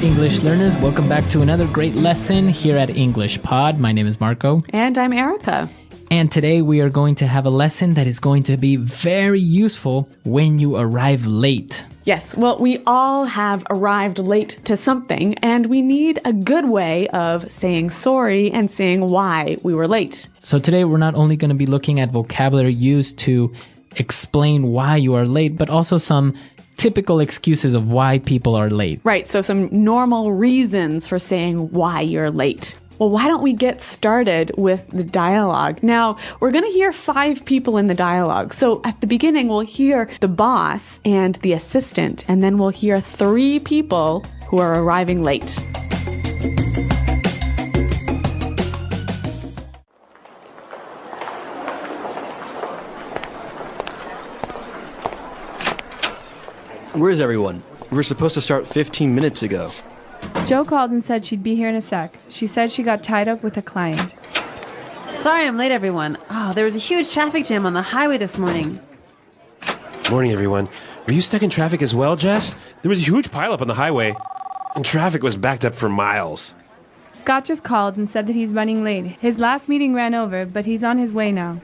English learners. Welcome back to another great lesson here at English Pod. My name is Marco. And I'm Erica. And today we are going to have a lesson that is going to be very useful when you arrive late. Yes, well, we all have arrived late to something, and we need a good way of saying sorry and saying why we were late. So today we're not only going to be looking at vocabulary used to explain why you are late, but also some typical excuses of why people are late. Right, so some normal reasons for saying why you're late. Well, why don't we get started with the dialogue? Now, we're going to hear 5 people in the dialogue. So at the beginning, we'll hear the boss and the assistant, and then we'll hear 3 people who are arriving late. Where's everyone? We were supposed to start 15 minutes ago. Jo called and said she'd be here in a sec. She said she got tied up with a client. Sorry I'm late, everyone. Oh, there was a huge traffic jam on the highway this morning. Morning, everyone. Were you stuck in traffic as well, Jess? There was a huge pileup on the highway, and traffic was backed up for miles. Scott just called and said that he's running late. His last meeting ran over, but he's on his way now.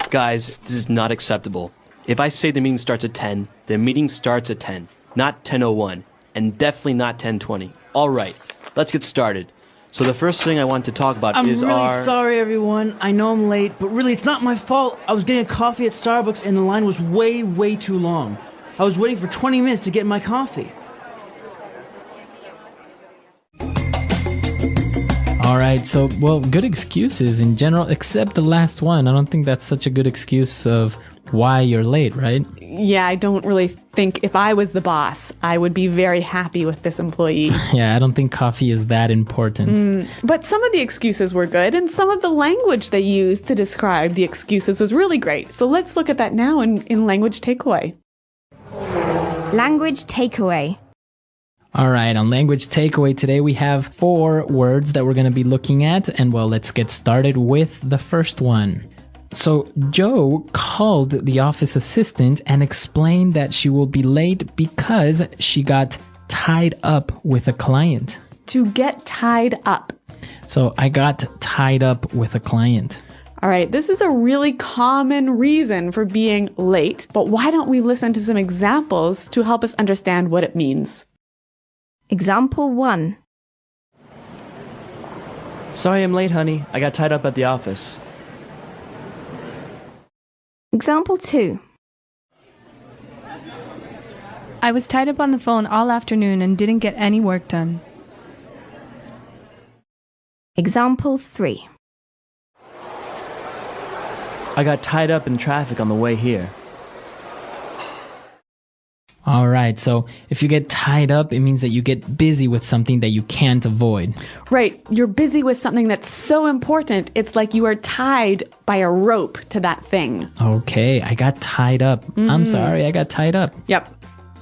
Guys, this is not acceptable. If I say the meeting starts at 10, the meeting starts at 10, not 10:01, and definitely not 10:20. All right, let's get started. So the first thing I want to talk about is I'm really sorry, everyone. I know I'm late, but really, it's not my fault. I was getting a coffee at Starbucks, and the line was way too long. I was waiting for 20 minutes to get my coffee. All right, so, good excuses in general, except the last one. I don't think that's such a good excuse of why you're late, right? Yeah, I don't really think if I was the boss, I would be very happy with this employee. Yeah, I don't think coffee is that important. But some of the excuses were good, and some of the language they used to describe the excuses was really great. So let's look at that now in Language Takeaway. Language takeaway. All right, on Language Takeaway today, we have 4 words that we're going to be looking at. And let's get started with the first one. So Jo called the office assistant and explained that she will be late because she got tied up with a client. To get tied up. So I got tied up with a client. All right, this is a really common reason for being late, but why don't we listen to some examples to help us understand what it means? Example 1. Sorry I'm late, honey. I got tied up at the office. Example 2. I was tied up on the phone all afternoon and didn't get any work done. Example 3. I got tied up in traffic on the way here. All right, so if you get tied up, it means that you get busy with something that you can't avoid. Right, you're busy with something that's so important, it's like you are tied by a rope to that thing. Okay, I got tied up. I'm sorry, I got tied up. Yep.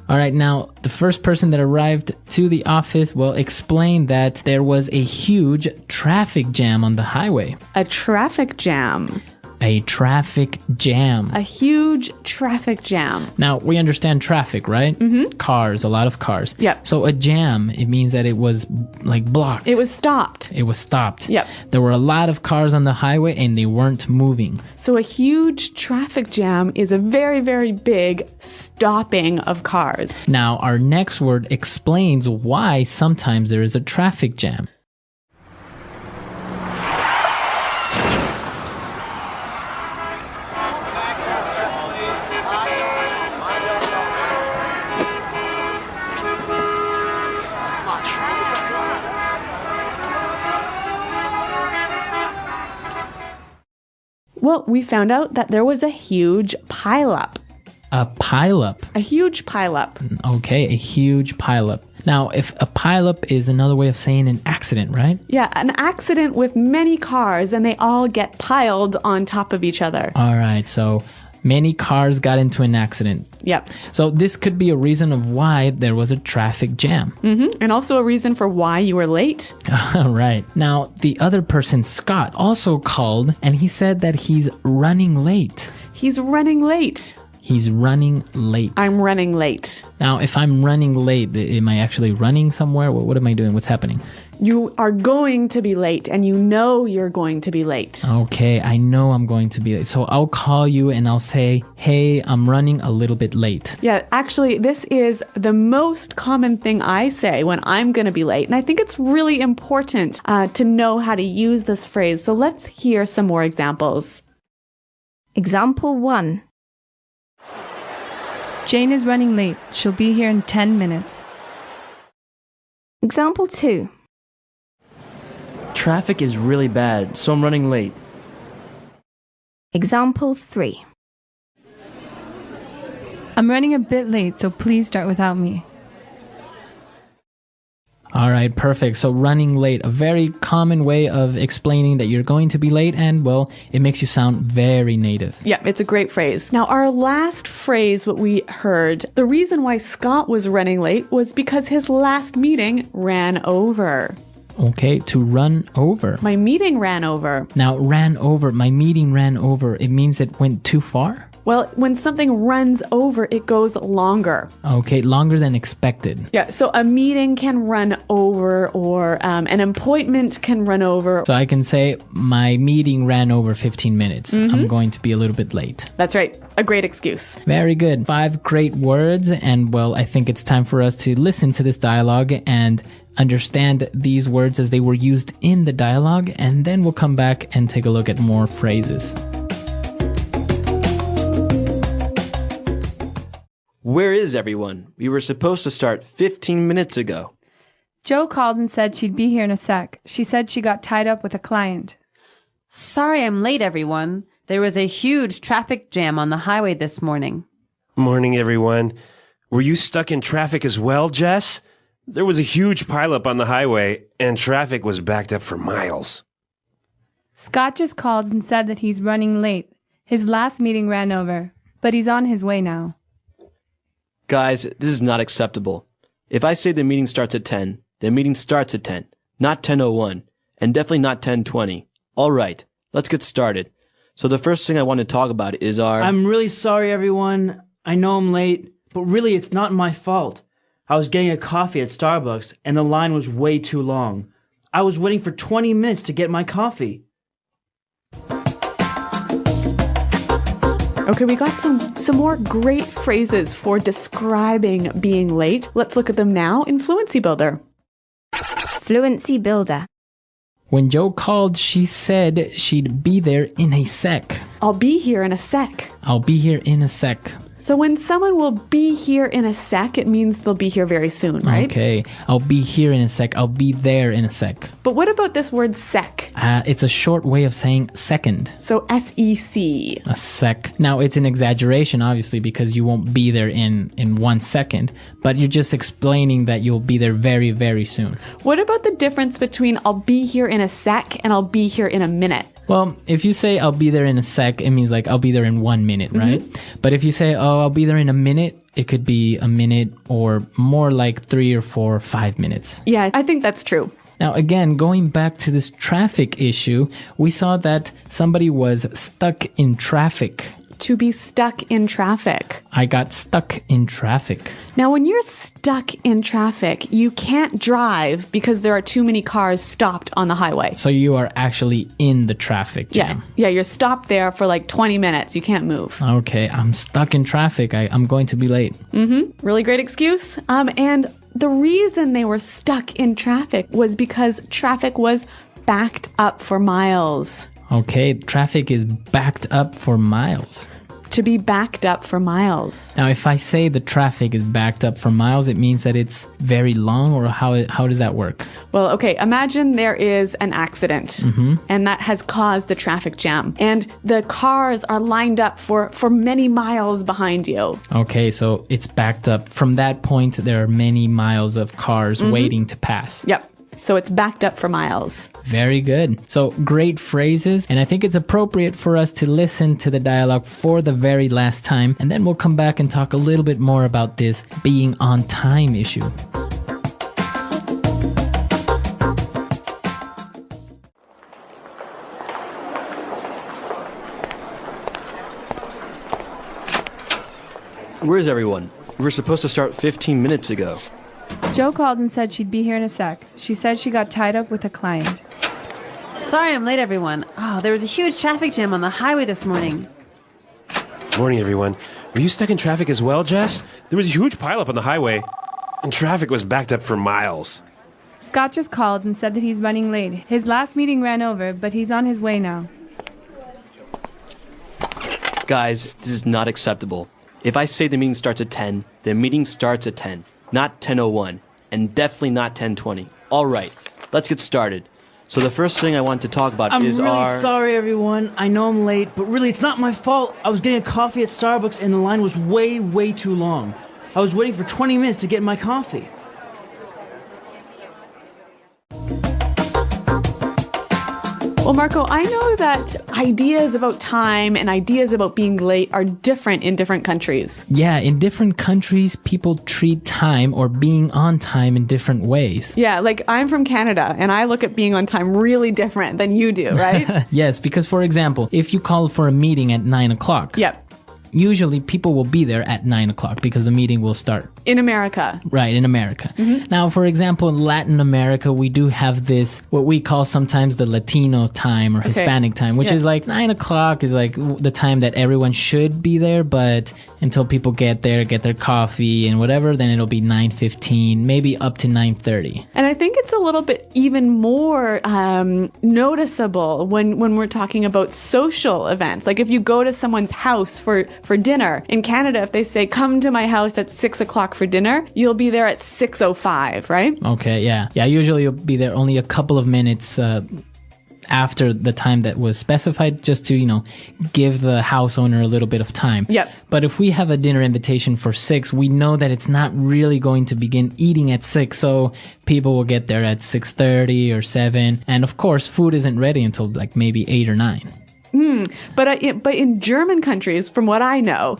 All right, now, the first person that arrived to the office explained that there was a huge traffic jam on the highway. A traffic jam. A traffic jam. A huge traffic jam. Now, we understand traffic, right? Mm-hmm. Cars, a lot of cars. Yep. So a jam, it means that it was blocked. It was stopped. It was stopped. Yep. There were a lot of cars on the highway and they weren't moving. So a huge traffic jam is a very big stopping of cars. Now, our next word explains why sometimes there is a traffic jam. Well, we found out that there was a huge pileup. A pileup. A huge pileup. Okay, a huge pileup. Now, if a pileup is another way of saying an accident, right? Yeah, an accident with many cars and they all get piled on top of each other. All right, so many cars got into an accident. Yep. So this could be a reason of why there was a traffic jam. Mm-hmm. And also a reason for why you were late. Right. Now, the other person, Scott, also called and he said that he's running late. He's running late. He's running late. I'm running late. Now, if I'm running late, am I actually running somewhere? What am I doing? What's happening? You are going to be late, and you know you're going to be late. Okay, I know I'm going to be late. So I'll call you and I'll say, hey, I'm running a little bit late. Yeah, actually, this is the most common thing I say when I'm going to be late. And I think it's really important to know how to use this phrase. So let's hear some more examples. Example 1. Jane is running late. She'll be here in 10 minutes. Example 2. Traffic is really bad, so I'm running late. Example 3. I'm running a bit late, so please start without me. All right, perfect. So running late, a very common way of explaining that you're going to be late, and well, it makes you sound very native. Yeah, it's a great phrase. Now, our last phrase, what we heard, the reason why Scott was running late was because his last meeting ran over. Okay, to run over. My meeting ran over. Now, ran over, my meeting ran over, it means it went too far? Well, when something runs over, it goes longer. Okay, longer than expected. Yeah, so a meeting can run over, or an appointment can run over. So I can say, my meeting ran over 15 minutes. I'm going to be a little bit late. That's right. A great excuse. Very good. 5 great words. And well, I think it's time for us to listen to this dialogue and understand these words as they were used in the dialogue. And then we'll come back and take a look at more phrases. Where is everyone? We were supposed to start 15 minutes ago. Jo called and said she'd be here in a sec. She said she got tied up with a client. Sorry I'm late, everyone. There was a huge traffic jam on the highway this morning. Morning, everyone. Were you stuck in traffic as well, Jess? There was a huge pileup on the highway, and traffic was backed up for miles. Scott just called and said that he's running late. His last meeting ran over, but he's on his way now. Guys, this is not acceptable. If I say the meeting starts at 10, the meeting starts at 10, not 10:01, and definitely not 10:20. All right, let's get started. So the first thing I want to talk about is our... I'm really sorry, everyone. I know I'm late, but really it's not my fault. I was getting a coffee at Starbucks, and the line was way too long. I was waiting for 20 minutes to get my coffee. Okay, we got some more great phrases for describing being late. Let's look at them now in Fluency Builder. Fluency Builder. When Jo called, she said she'd be there in a sec. I'll be here in a sec. I'll be here in a sec. So when someone will be here in a sec, it means they'll be here very soon, right? Okay, I'll be here in a sec. I'll be there in a sec. But what about this word sec? It's a short way of saying second. So S-E-C. A sec. Now, it's an exaggeration, obviously, because you won't be there in 1 second, but you're just explaining that you'll be there very, very soon. What about the difference between I'll be here in a sec and I'll be here in a minute? Well, if you say I'll be there in a sec, it means like I'll be there in 1 minute, right? But if you say, oh, I'll be there in a minute, it could be a minute or more like 3 or 4 or 5 minutes. Yeah, I think that's true. Now, again, going back to this traffic issue, we saw that somebody was stuck in traffic. To be stuck in traffic. I got stuck in traffic. Now, when you're stuck in traffic, you can't drive because there are too many cars stopped on the highway. So you are actually in the traffic jam. Yeah, you're stopped there for like 20 minutes. You can't move. Okay, I'm stuck in traffic. I'm going to be late. Really great excuse. And the reason they were stuck in traffic was because traffic was backed up for miles. Okay, traffic is backed up for miles. To be backed up for miles. Now, if I say the traffic is backed up for miles, it means that it's very long, or how does that work? Well, okay, imagine there is an accident and that has caused a traffic jam and the cars are lined up for many miles behind you. Okay, so it's backed up. From that point, there are many miles of cars waiting to pass. Yep. So it's backed up for miles. Very good. So great phrases. And I think it's appropriate for us to listen to the dialogue for the very last time. And then we'll come back and talk a little bit more about this being on time issue. Where is everyone? We were supposed to start 15 minutes ago. Joe called and said she'd be here in a sec. She said she got tied up with a client. Sorry I'm late, everyone. Oh, there was a huge traffic jam on the highway this morning. Morning, everyone. Were you stuck in traffic as well, Jess? There was a huge pileup on the highway, and traffic was backed up for miles. Scott just called and said that he's running late. His last meeting ran over, but he's on his way now. Guys, this is not acceptable. If I say the meeting starts at 10, the meeting starts at 10, not 10:01, and definitely not 10:20. All right, let's get started. So the first thing I want to talk about I'm is really sorry, everyone. I know I'm late, but really, it's not my fault. I was getting a coffee at Starbucks, and the line was way too long. I was waiting for 20 minutes to get my coffee. Well, Marco, I know that ideas about time and ideas about being late are different in different countries. Yeah, in different countries, people treat time or being on time in different ways. Yeah, like I'm from Canada and I look at being on time really different than you do, right? Yes, because for example, if you call for a meeting at 9 o'clock, Yep. usually people will be there at 9 o'clock because the meeting will start. In America. Right, in America. Now, for example, in Latin America, we do have this, what we call sometimes the Latino time or Hispanic time, which is like 9 o'clock is like the time that everyone should be there, but until people get there, get their coffee and whatever, then it'll be 9:15, maybe up to 9:30. And I think it's a little bit even more noticeable when we're talking about social events. Like if you go to someone's house for dinner, in Canada, if they say, come to my house at 6 o'clock for dinner, you'll be there at 6:05, right? Okay, yeah. Yeah, usually you'll be there only a couple of minutes after the time that was specified, just to, give the house owner a little bit of time. Yep. But if we have a dinner invitation for 6, we know that it's not really going to begin eating at 6, so people will get there at 6:30 or 7. And of course, food isn't ready until like maybe 8 or 9. But in German countries, from what I know,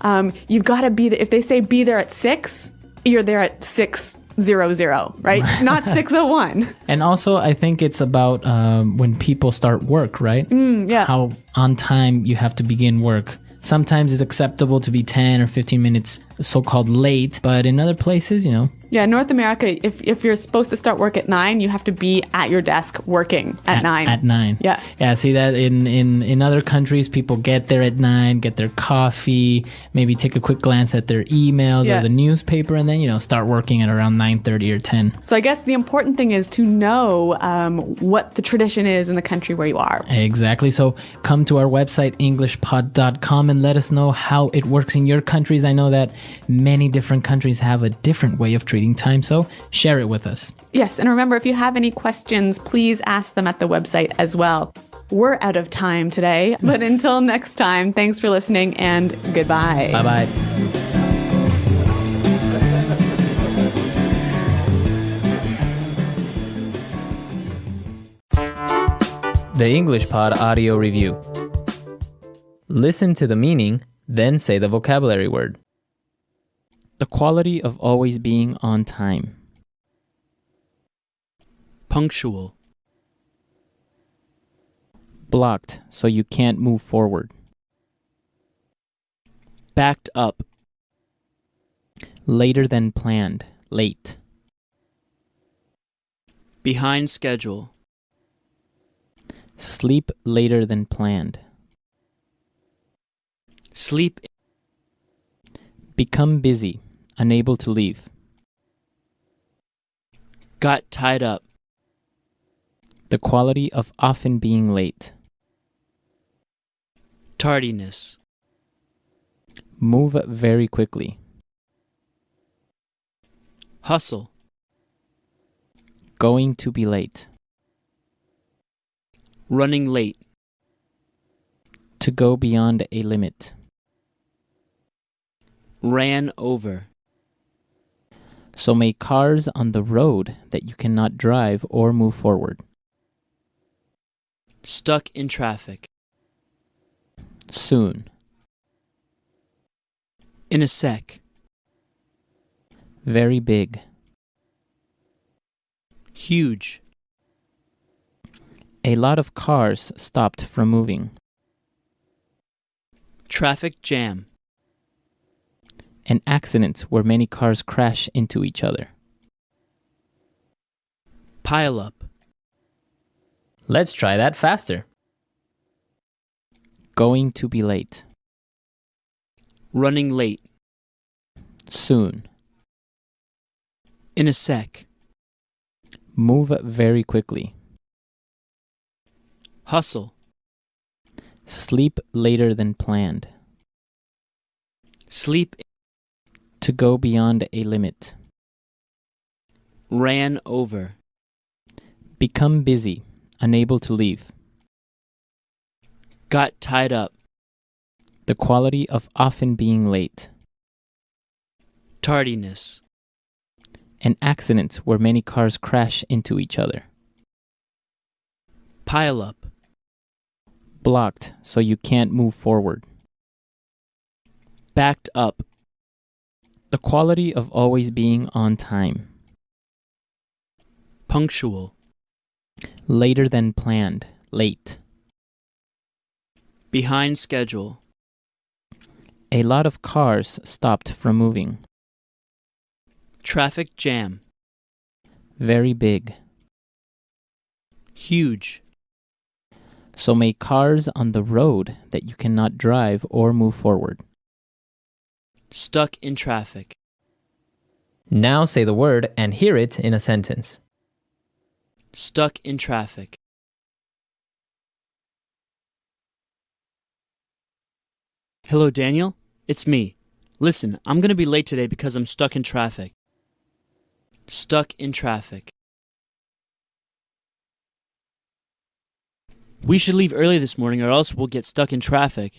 you've got to be there. If they say be there at 6, you're there at 6:00, right? Not 6:01. And also, I think it's about when people start work, right? Yeah. How on time you have to begin work. Sometimes it's acceptable to be 10 or 15 minutes so-called late, but in other places, Yeah, North America, if you're supposed to start work at 9, you have to be at your desk working at 9. At 9. Yeah. Yeah, see that in other countries, people get there at 9, get their coffee, maybe take a quick glance at their emails Yeah. or the newspaper, and then, start working at around 9:30 or 10. So I guess the important thing is to know what the tradition is in the country where you are. Exactly. So come to our website, englishpod.com, and let us know how it works in your countries. I know that many different countries have a different way of treating time, so share it with us. Yes, and remember, if you have any questions, please ask them at the website as well. We're out of time today, but until next time, thanks for listening and goodbye. Bye-bye. The English Pod Audio Review. Listen to the meaning, then say the vocabulary word. The quality of always being on time. Punctual. Blocked, so you can't move forward. Backed up. Later than planned. Late. Behind schedule. Sleep later than planned. Sleep. Become busy. Unable to leave. Got tied up. The quality of often being late. Tardiness. Move very quickly. Hustle. Going to be late. Running late. To go beyond a limit. Ran over. So make cars on the road that you cannot drive or move forward. Stuck in traffic. Soon. In a sec. Very big. Huge. A lot of cars stopped from moving. Traffic jam. An accident where many cars crash into each other. Pile up. Let's try that faster. Going to be late. Running late. Soon. In a sec. Move very quickly. Hustle. Sleep later than planned. Sleep. To go beyond a limit. Ran over. Become busy, unable to leave. Got tied up. The quality of often being late. Tardiness. An accident where many cars crash into each other. Pile up. Blocked so you can't move forward. Backed up. The quality of always being on time. Punctual. Later than planned, late. Behind schedule. A lot of cars stopped from moving. Traffic jam. Very big. Huge. So many cars on the road that you cannot drive or move forward. Stuck in traffic. Now say the word and hear it in a sentence. Stuck in traffic. Hello, Daniel. It's me. Listen, I'm going to be late today because I'm stuck in traffic. Stuck in traffic. We should leave early this morning or else we'll get stuck in traffic.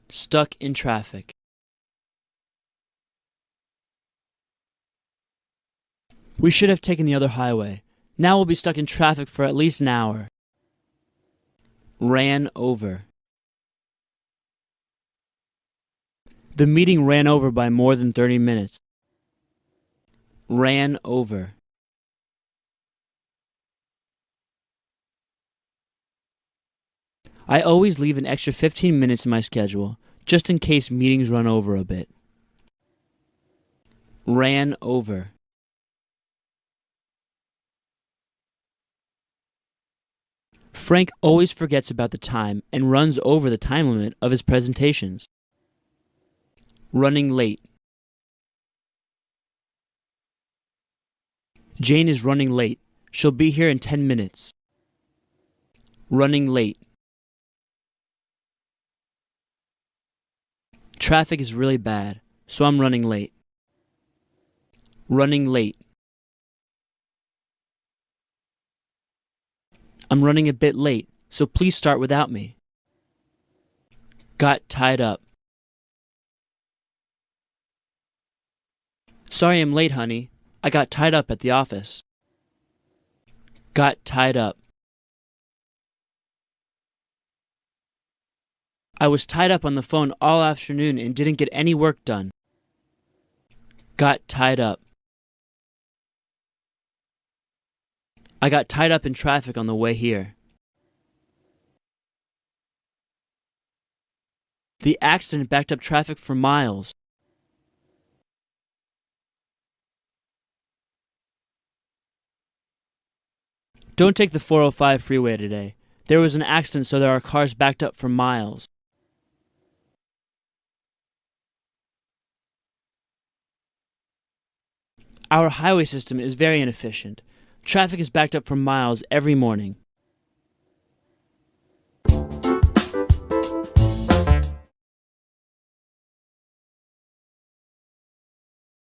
Stuck in traffic. We should have taken the other highway. Now we'll be stuck in traffic for at least an hour. Ran over. The meeting ran over by more than 30 minutes. Ran over. I always leave an extra 15 minutes in my schedule, just in case meetings run over a bit. Ran over. Frank always forgets about the time and runs over the time limit of his presentations. Running late. Jane is running late. She'll be here in 10 minutes. Running late. Traffic is really bad, so I'm running late. Running late. I'm running a bit late, so please start without me. Got tied up. Sorry I'm late, honey. I got tied up at the office. Got tied up. I was tied up on the phone all afternoon and didn't get any work done. Got tied up. I got tied up in traffic on the way here. The accident backed up traffic for miles. Don't take the 405 freeway today. There was an accident, so there are cars backed up for miles. Our highway system is very inefficient. Traffic is backed up for miles every morning.